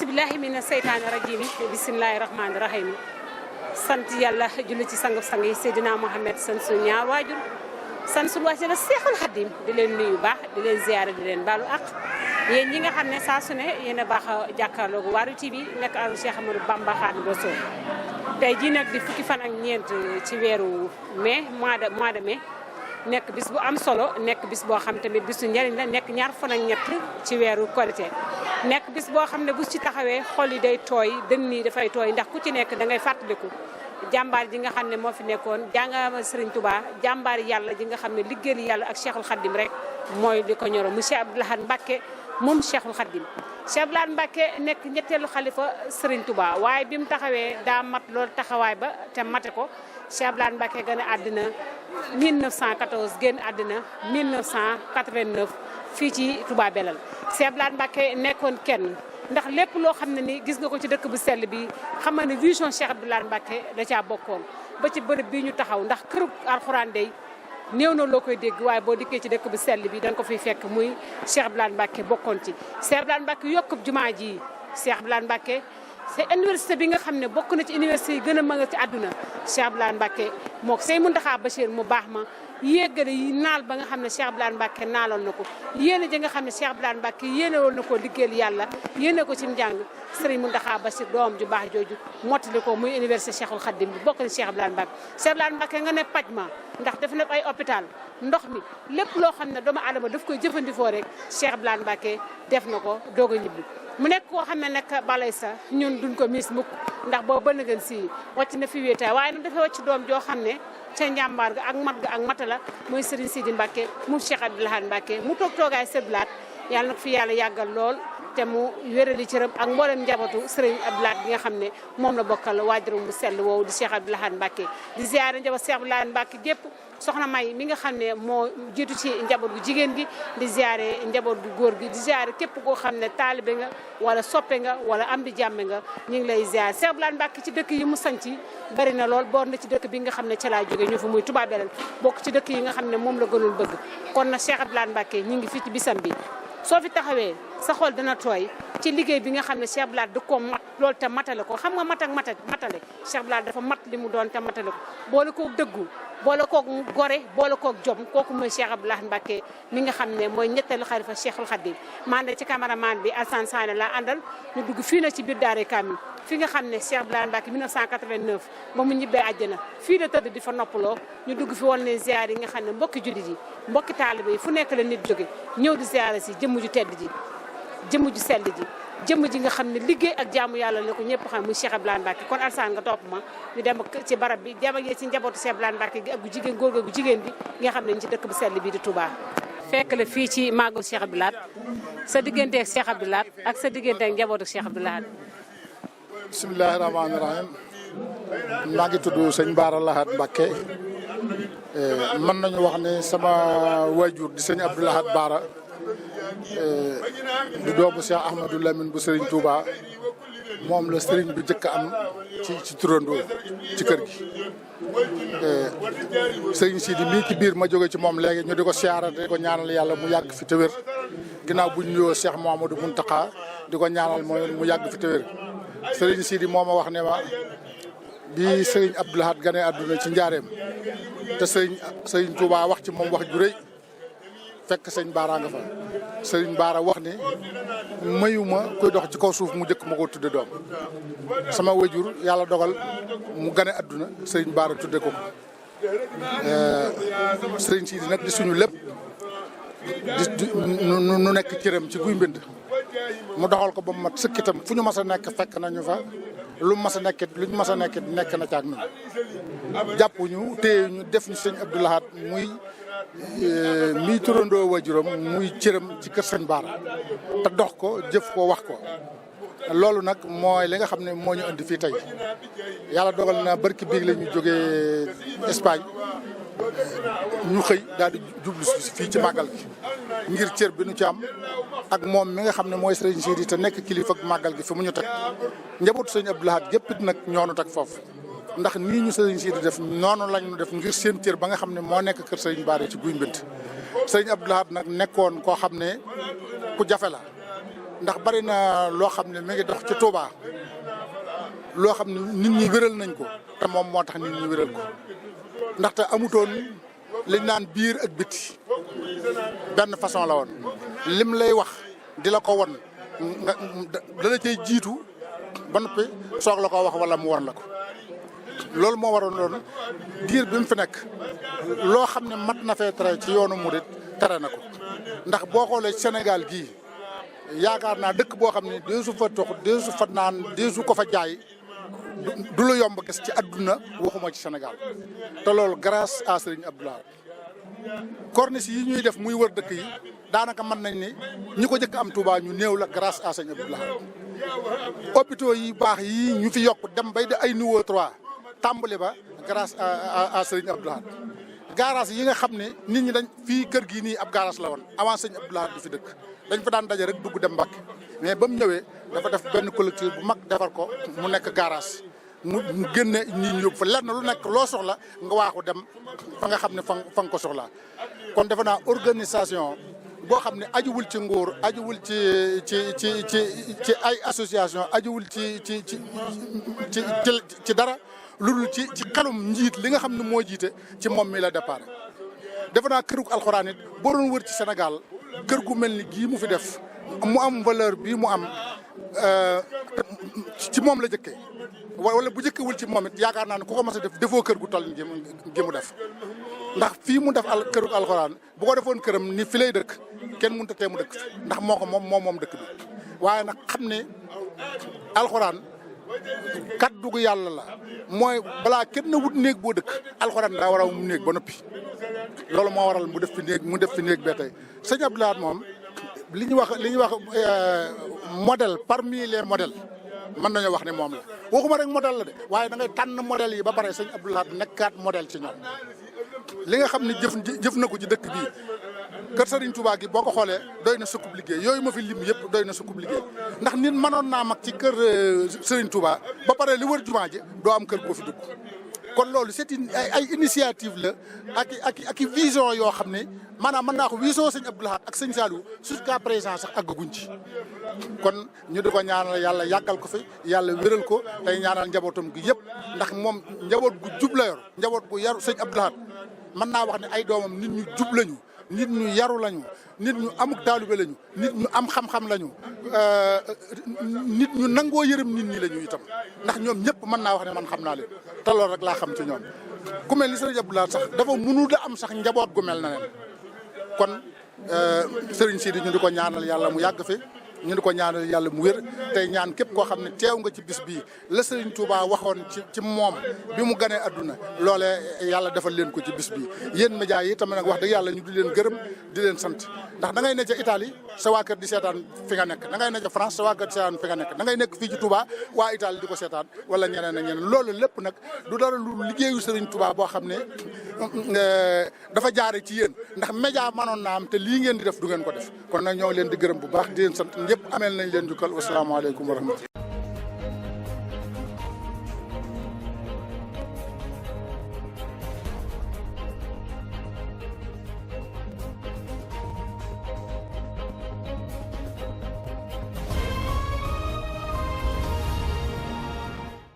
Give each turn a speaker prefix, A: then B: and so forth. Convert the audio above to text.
A: auzubillahi mina seytaani rajim bisimilahi rahmaani rahim sant yàlla julli ci sang-sang yi Seydina Mohamed sant suñu ñaar waajur sant suñu wàcce la Seexul Xadim di leen nuyu baax di leen ziyaare di leen baalu ak yéen ñi nga xam ne saa su ne yéen a baax a jàkkaarloogu Waarwi TV nekk ak Cheikh Ahmadou Bamba Khadimu Rasuul tey jii nag di fukki fan ak ñeent ci weeru mai mois de mai nekk bis bu am solo nekk bis boo xam tamit bisu njëriñ la nekk ñaar fan ak ñett ci weeru Korité nekk bis boo xam ne bu ci taxawee xol yi day tooy dënn yi dafay tooy ndax ku ci nekk da ngay fàttaliku jàmbaar ji nga xam ne moo fi nekkoon jàngama Serigne Touba jàmbaar yàlla ji nga xam ne liggéeyal yàlla ak Cheikhul Khadim rek mooy li ko ñoro monsieur Abdou Lahad Mbacké moom Cheikhul Khadim Cheikh Abdou Lahad Mbacké nekk ñetteelu xalifa Serigne Touba waaye bi mu taxawee daa mat loolu taxawaay ba te mate ko Cheikh Abdou Lahad Mbacké gën a àddina 1914 génn àddina 1989 fii ci Touba Belal Cheikh Abdou Lahad Mbacké nekkoon kenn ndax lépp loo xam ne ni gis nga ko ci dëkk bu sell bi xam nga ne vision Cheikh Abdou Lahad Mbacké da caa bokkoon ba ci bërëb bii ñu taxaw ndax këru alxuraan day néew na loo koy dégg waaye boo dikkee ci dëkk bu sell bi da nga ko fiy fekk muy Cheikh Abdou Lahad Mbacké bokkoon ci Cheikh Abdou Lahad Mbacké yokkub jumaa ji Cheikh Abdou Lahad Mbacké c'est université bi nga xam ne bokk na ci université yi gën a mag ci àdduna Cheikh Abdou Lahad Mbacké moo Sëñ Mountakha Bachir mu baax ma yéggale yi naal ba nga xam ne Cheikh Abdou Lahad Mbacké naaloon na ko yéene ji nga xam ne Cheikh Abdou Lahad Mbacké yéene woon na ko liggéeyal yàlla yéene ko ci njàng Sëriñ Mountakha Bachir doom ju baax jooju mottali ko muy université Cheikhul Khadim bi bokk na Cheikh Abdou Lahad Mbacké Cheikh Abdou Lahad Mbacké nga ne paj ma ndax dafa nekk ay hôpital ndox mi lépp loo xam ne doomu aadama daf koy jëfandikoo rek Cheikh Abdou Lahad Mbacké def na ko doog a ñibbi mu nekk koo xam ne nag balay sa ñun duñ ko miis mukk ndax boobu ba nëgën si wàcc na fi wéetaay waaye nag dafay wàcc doom joo xam ne ca njàmbaar ga ak mat ga ak mata la mooy Serigne Sidi Mbacké mu Cheikh Abdou Lahad Mbacké mu toog toogaay sëblaat yàlla nag fi yàlla yàggal lool te mu wérali cëram ak mboolem njabootu Serigne Abdou Lahad bi nga xam ne moom la bokkal waajuram bu sell woowu di Cheikh Abdou Lahad Mbacké di ziyaare njaboot Cheikh Abdou Lahad Mbacké gépp soxna May mi nga xam ne moo jiitu ci njaboot gu jigéen gi di ziyaare njaboot gu góor gi di ziyaare képp koo xam ne taalibe nga wala soppe nga wala am di jàmme nga ñu ngi lay ziyaare Cheikh Abdou Lahad Mbacké ci dëkk yi mu sanci bari na lool boor na ci dëkk bi nga xam ne ca laa jóge ñu fa muy Touba Belel bokk ci dëkk yi nga xam ne moom la gënul bëgg kon na Cheikh Abdou Lahad Mbacké ñu ngi fii ci bisam bi soo fi taxawee sa xol dana tooy ci liggéey bi nga xam ne Cheikh Abdou Lahad da koo mat loolu te matale ko xam nga mat ak matale Cheikh Abdou Lahad dafa mat li mu doon te matale ko boole koog dëggu boole koog gore boole koog jom kooku mooy Cheikh Abdou Lahad Mbacké mi nga xam ne mooy ñetteelu xalifa Cheikhul Khadim man de ci cameraman bi Assane Sané laa àndal ñu dugg fii na ci biir Daaray Kamil fi nga xam ne Cheikh Abdou Lahad Mbacké 1989 ba mu ñibbee àjjana fii la tëdd di fa noppaloo ñu dugg fi woon ne ziar yi nga xam ne mbokki jullit yi mbokki taalibe yi fu nekk la nit jóge ñëw di ziar si jëmm ju tedd ji jëmm ju sell ji jëmm ji nga xam ne liggéey ak jaamu yàlla la ko ñëpp xam muy Cheikh Abdou Lahad Mbacké kon Alsaan nga topp ma ñu dem ci barab bi dem ak ci njabootu Cheikh Abdou Lahad Mbacké gi ak gu jigéen góor gu jigéen bi nga xam ne ñu ci dëkk bu sell bi di Touba. fekk la fii ci màggal Cheikh Abdou Lahad sa diggante ak Cheikh Abdou Lahad ak sa diggante ak njabootu Cheikh Abdou Lahad.
B: bismillahi rahmaani rahim maa ngi tudd sëñ Bara Lahad Mbacké mën nañu wax ne sama waajur di sëñ Abdou Lahad Bara di doomu Cheikh Ahmadou Lamine bu Serigne Touba moom la Serigne bi njëkk am ci turandoo ci kër gi. Serigne Sidi mii ci biir ma jóge ci moom léegi ñu di ko siyaara di ko ñaanal yàlla mu yàgg fi te wér ginnaaw bu ñu nuyoo Cheikh Mouhamadou Mountakha di ko ñaanal mooy mu yàgg fi te wér. Serigne Sidi moo ma wax ne ma bi Serigne Abdou Lahad gane àdduna ci njaareem te Serigne Touba wax ci moom wax ju rëy fekk sëñ Bara nga fa Serigne Bara wax ni mayuma koy dox ci kaw suuf mu njëkk ma ko tudde doom sama wajur yàlla dogal mu gane àdduna Serigne Bara tudde ko Serigne Sidi nag di suñu lépp di nu nekk cëram ci guy mbind mu doxal ko ba mu mat sëkkitam fu ñu mas a nekk fekk nañu fa lu mas a nekkit luñ mas a nekkit nekk na caag ñun jàpp ñu téye ñu def ñu sëñ Abdou Lahad muy mii turandoo wajuram muy cëram ci kër sëñ Bara te dox ko jëf ko wax ko loolu nag mooy li nga xam ne moo ñu indi fii tey yàlla dogal na barki biig la ñu jógee Espagne ñu xëy daal di jublu fii ci màggal gi ngir cër bi nu ci am ak moom mi nga xam ne mooy Serigne Sidi te nekk kilifa ak màggal gi fi mu ñu teg njabootu sëñ Abdou Lahad gépp nag ñoonu teg foofu ndax nii ñu Serigne Sidi def noonu lañ ñu def ngir seen cër ba nga xam ne moo nekk kër Serigne Bara ci guy mbind Serigne Abdou Lahad nag nekkoon koo xam ne ku jafe la ndax bari na loo xam ne mi ngi dox ci Touba loo xam ne nit ñi wéral nañ ko te moom moo tax nit ñi wéral ko ndaxte amutoon liñ naan biir ak biti benn façon la woon lim lay wax di la ko won nga dala cay jiitu ba noppi soog la ko wax wala mu won la ko loolu moo waroon loolu diir bi mu fi nekk loo xam ne mat na fee tere ci yoonu murit tere na ko ndax boo xoolee Sénégal gii yaakaar naa dëkk boo xam ne deesu fa tox deesu fa naan deesu ko fa jaay du lu yomb gis ci àdduna waxuma ci Sénégal te loolu grâce à Serigne Abdou Lahad corniche yi ñuy def muy wër dëkk yi daanaka mën nañ ni ñi ko jëkk am Touba ñu néew la grâce à Serigne Abdou Lahad hôpitaux yi baax yi ñu fi yokk dem bay di ay niveau 3 tàmbali ba grâce à Serigne Abdou Lahad garage yi nga xam ne nit ñi dañ fii kër gii nii ab garage la woon avant Serigne Abdou Lahad di fi dëkk dañ fa daan daje rek dugg dem Mbàkke mais ba mu ñëwee dafa def benn collectif bu mag defar ko mu nekk garage mu génne nit ñi yóbbu fa lenn lu nekk loo soxla nga waaxu dem fa nga xam ne fa nga ko soxlaa kon defe naa organisation boo xam ne ajuwul ci nguur ajuwul ci ay association ajuwul ci dara lu dul ci xelum njiit li nga xam ne moo jiite ci moom mi la départ defe naa kërug alxuraan it boo doon wër ci Sénégal kër gu mel ni gii mu fi def mu am valeur bii mu am ci moom la jëkkee wala bu jëkkewul ci moom it yaakaar naa ne ku ko mas a def defoo kër gu toll gi mu def ndax fii mu def kërug alxuraan bu ko defoon këram ni fi lay dëkk kenn mënut a tee mu dëkk fi ndax moo ko moom dëkk bi waaye nag xam ne alxuraan kaddu gu yàlla la mooy balaa kenn wut néeg boo dëkk alxuraan daa war a mu néeg ba noppi loolu moo waral mu def fi néeg bee tey sëñ Abdou Lahad moom li ñu wax modèle parmi les modèles mën nañoo wax ne moom la waxuma rek modèle la de waaye da ngay tànn modèle yi ba pare sëñ Abdou Lahad nekkaat modèle ci ñoom li nga xam ne jëf na ko ci dëkk bii kër Serigne Touba gi boo ko xoolee doy na sukkub liggéey yooyu ma fi lim yëpp doy na sukkub liggéey ndax nit mënoon naa mag ci kër Serigne Touba ba pare li wër jumaa ji doo am kër boo fi dugg kon loolu c'est ay initiative la ak vision yoo xam ne maanaam mën naa ko vision sëñ Abdou Lahad ak sëñ Saliou jusqu'à présent sax àggaguñ ci kon ñu di ko ñaanal yàlla yàggal ko fi yàlla wéral ko tey ñaanal njabootam gi yëpp ndax moom njaboot gu jub la yor njaboot gu yaru sëñ Abdou Lahad mën naa wax ne ay doomam nit ñu jub lañu nit ñu yaru lañu nit ñu amuk taalibe lañu nit ñu am xam-xam lañu nit ñu nangoo yërëm nit ñi lañu itam ndax ñoom ñëpp mën naa wax ne man xam naa leen te loolu rek laa xam ci ñoom ku mel ni Serigne Abdou Lahad sax dafa mënul a am sax njaboot gu mel na leen kon Serigne Sidi ñu di ko ñaanal yàlla mu yàgg fi ñu di ko ñaanal yàlla mu wér tey ñaan képp koo xam ne teew nga ci bis bii la Serigne Touba waxoon ci moom bi mu ganee adduna loolee yàlla defal leen ko ci bis bii yéen médias yi tamit nag wax dëgg yàlla ñu di leen gërëm di leen sant ndax da ngay ne ca Italie sa waa kër di seetaan fi nga nekk da ngay ne ca France sa waa kër di seetaan fi nga nekk da ngay nekk fii ci Touba waa Italie di ko seetaan wala ñeneen ak ñeneen loolu lépp nag du dara lu liggéeyu Serigne Touba boo xam ne dafa jaare ci yéen ndax média mënoon naa am te lii ngeen di def du ngeen ko def kon nag ñoo leen di gërëm bu baax di leen sant ñëpp ameel nañ leen jukkal wasalaamaaleykum wa rahmatulah